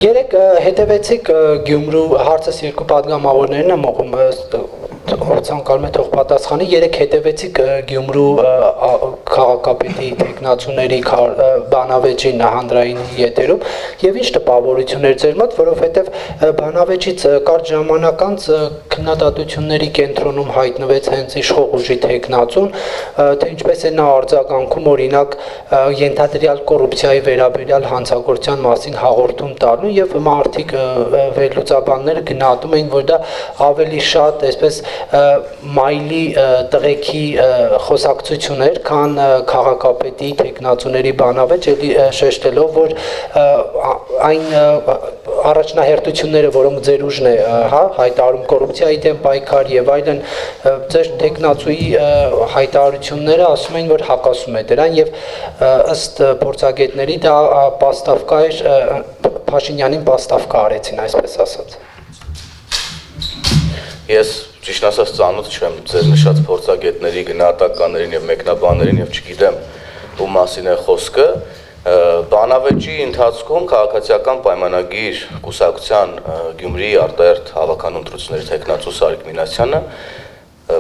Երեք հետևեցիք Գյումրու հարցս երկու պատգամավորներն եմ ողում ցանկալում է թող պատասխանի երեք հետևեցիք Գյումրու քաղաքապետի տեխնացուների բանավեճի հանրային եթերում եւ ինչ տպավորություններ ձեր մոտ, որովհետեւ բանավեճից կարճ ժամանակ անց քննադատությունների կենտրոնում հայտնվեց հենց իշխող ուժի տեխնացուն, թե ինչպես է նա արձագանքում օրինակ ենթադրյալ կոռուպցիայի վերաբերյալ հանցագործության մասին հաղորդում տալու եւ մարդիկ վերլուծաբանները գնահատում էին, որ դա ավելի շատ այսպես մայլի տղեկի խոսակցություններ, քան քաղաքապետի տեխնացուների բանավեճ, էլի շեշտելով, որ այն առաջնահերթությունները, որոնք ձեր ուժն է, հա, հայտարարում կոռուպցիայի դեմ պայքար եւ այլն, ձեր տեխնացուի հայտարարությունները ասում էին, որ հակասում է դրան եւ ըստ փորձագետների դա պաստավկա էր Փաշինյանին պաստավկա արեցին, այսպես ասած։ Ես ճիշտ ասած ծանոթ չեմ ձեր նշած փորձագետների, գնահատականներին եւ մեկնաբաններին եւ չգիտեմ ում մասին է խոսքը։ Բանավեճի ընթացքում քաղաքացիական պայմանագիր կուսակցության Գյումրիի արտահերթ հավաքանուն ընտրությունների տեխնացու Սարիկ Մինասյանը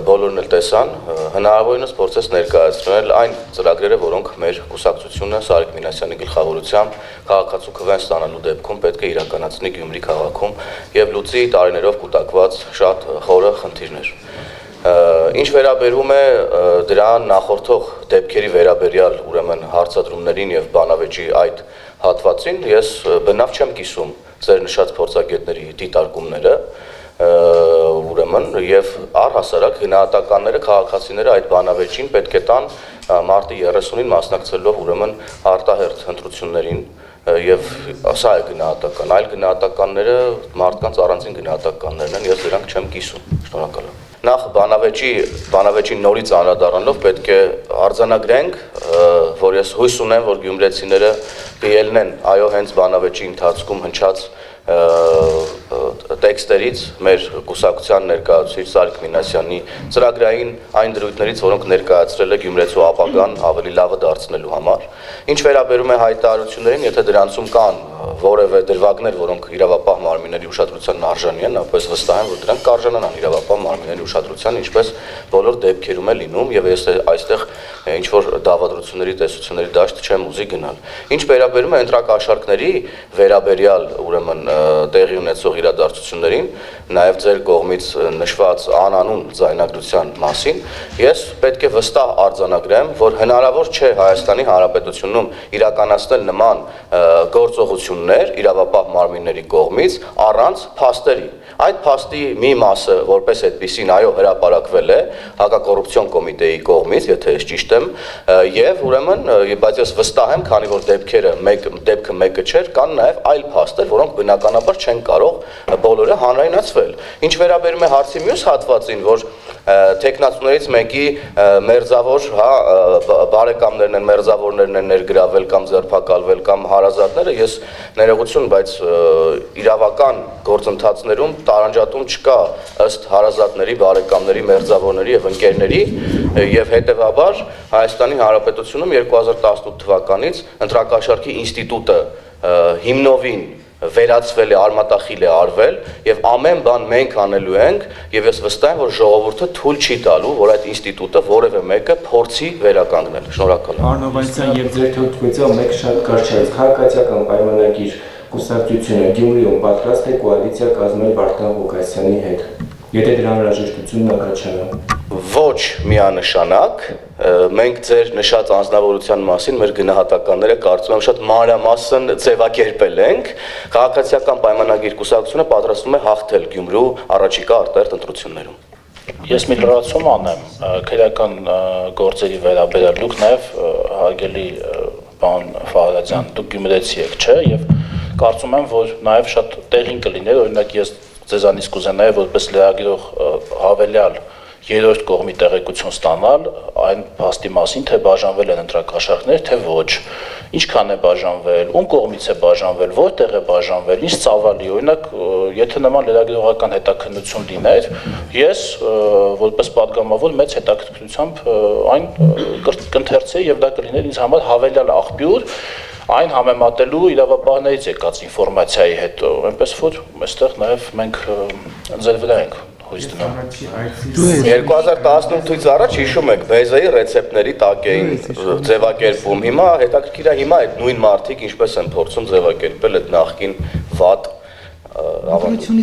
բոլորն էլ տեսան, հնարավորինս փորձեց ներկայացնել այն ծրագրերը, որոնք մեր կուսակցությունը Սարիկ Մինասյանի գլխավորությամբ քաղաքացու քվեն ստանալու դեպքում պետք է իրականացնի Գյումրի քաղաքում եւ լուծի տարիներով կուտակված շատ խորը խնդիրներ։ Ինչ վերաբերում է դրան նախորդող դեպքերի վերաբերյալ ուրեմն հարցադրումներին եւ բանավեճի այդ հատվածին, ես բնավ չեմ կիսում ձեր նշած փորձագետների դիտարկումները, ուրեմն եւ առհասարակ գնահատականները քաղաքացիները այդ բանավեճին պետք է տան մարտի 30-ին մասնակցելով ուրեմն արտահերթ ընտրություններին եւ սա է գնահատական, այլ գնահատականները մարդկանց առանձին գնահատականներն են, ես դրանք չեմ կիսում։ Շնորհակալ եմ։ Նախ բանավեճին նորից անդրադառնալով պետք է արձանագրենք, որ ես հույս ունեմ, որ գյումրեցիները կելնեն այո հենց բանավեճի ընթացքում հնչած տեքստերից մեր կուսակցության ներկայացուցիչ Սարիկ Մինասյանի ծրագրային այն դրույթներից, որոնք ներկայացրել է Գյումրեցու ապագան ավելի լավը դարձնելու համար։ Ինչ վերաբերում է հայտարարություններին, եթե դրանցում կան որևէ դրվագներ, որոնք իրավապահ մարմինների ուշադրությանն արժանի են, ապա ես վստահ եմ, որ դրանք կարժանանան իրավապահ մարմինների ուշադրության, ինչպես բոլոր դեպքերում է լինում, եւ ես այստեղ ինչ որ դավադրությունների տեսությունների դաշտ չեմ ուզի գնալ։ Ինչ վերաբերում է ընտրակաշառքների վերաբերյալ ուրեմն տեղի ունեցող իրադարձություններին, նաև ձեր կողմից նշված անանուն ձայնագրության մասին, ես պետք է վստահ արձանագրեմ, որ հնարավոր չէ Հայաստանի Հանրապետությունում իրականացնել նման գործողություններ իրավապահ մարմինների կողմից առանց փաստերի։ Այդ փաստի մի մասը որպես այդպիսին այո հրապարակվել է հակակոռուպցիոն կոմիտեի կողմից, եթե ես ճիշտ եմ, եւ ուրեմն բայց ես վստահ եմ, քանի որ դեպքը մեկը չէր, կան նաև այլ փաստեր, որոնք բնականաբար չեն կարող բոլորը հանրայնացվել։ Ինչ վերաբերում է հարցի մյուս հատվածին, որ տեխնացուներից մեկի մերձավոր, հա, բարեկամներն են, մերձավորներն են ներգրավել կամ ձերբակալվել կամ հարազատները, ես ներողություն, բայց իրավական գործընթացներում տարանջատում չկա ըստ հարազատների, բարեկամների, մերձավորների եւ ընկերների եւ հետեւաբար Հայաստանի Հանրապետությունում 2018 թվականից ընտրակաշառքի ինստիտուտը հիմնովին վերացվել է, արմատախիլ է արվել եւ ամեն բան մենք անելու ենք եւ ես վստահ եմ, որ ժողովուրդը թույլ չի տալու, որ այդ ինստիտուտը որևէ մեկը փորձի վերականգնել։ Շնորհակալ եմ։ Արնովանցյան եւ ձեր թողարկության մեկ շատ կարճ է քաղաքացիական պայմանագիր կուսակցությունը Գյումրիում պատրաստ է կոալիցիա կազմել Վարդան Ղուկասյանի հետ։ Եթե դրա հրաժեշտությունն առաջանա։ Ոչ միանշանակ, մենք ձեր նշած անձնավորության մասին մեր գնահատականները կարծում եմ շատ մանրամասն ձևակերպել ենք, քաղաքացիական պայմանագիր կուսակցությունը պատրաստվում է հաղթել Գյումրու առաջիկա արտահերթ ընտրություններում։ Ես մի լրացում անեմ, քրեական գործերի վերաբերյալ դուք նաև հարգելի պարոն Ֆարադյան, դուք գյումրեցի եք, չէ՞, եւ կարծում եմ, որ նաև շատ տեղին կլիներ, օրինակ ես ձեզանից կուզենայի որպես լրագրող հավելյալ երրորդ կողմի տեղեկություն ստանալ այն փաստի մասին, թե բաժանվել են ընտրակաշառքներ, թե ոչ, ինչքան է բաժանվել, ում կողմից է բաժանվել, որտեղ է բաժանվել, ինչ ծավալի, օրինակ, եթե նման լրագրողական հետաքննություն լիներ, ես որպես պատգամավոր մեծ հետաքրքրությամբ այն կընթերցեի եւ դա կլիներ ինձ համար հավելյալ աղբյուր այն համեմատելու իրավաբաններից եկած ինֆորմացիայի հետ, այնպես որ այստեղ նաև մենք ձեր վրա ենք հույս դնում։ 2018-ից առաջ հիշում եք բեզայի ռեցեպտների տակ էին ձևակերպում։ Հիմա հետաքրքիր է հիմա այդ նույն մարդիկ ինչպես են փորձում ձևակերպել այդ նախկին վատ ավանդույթը։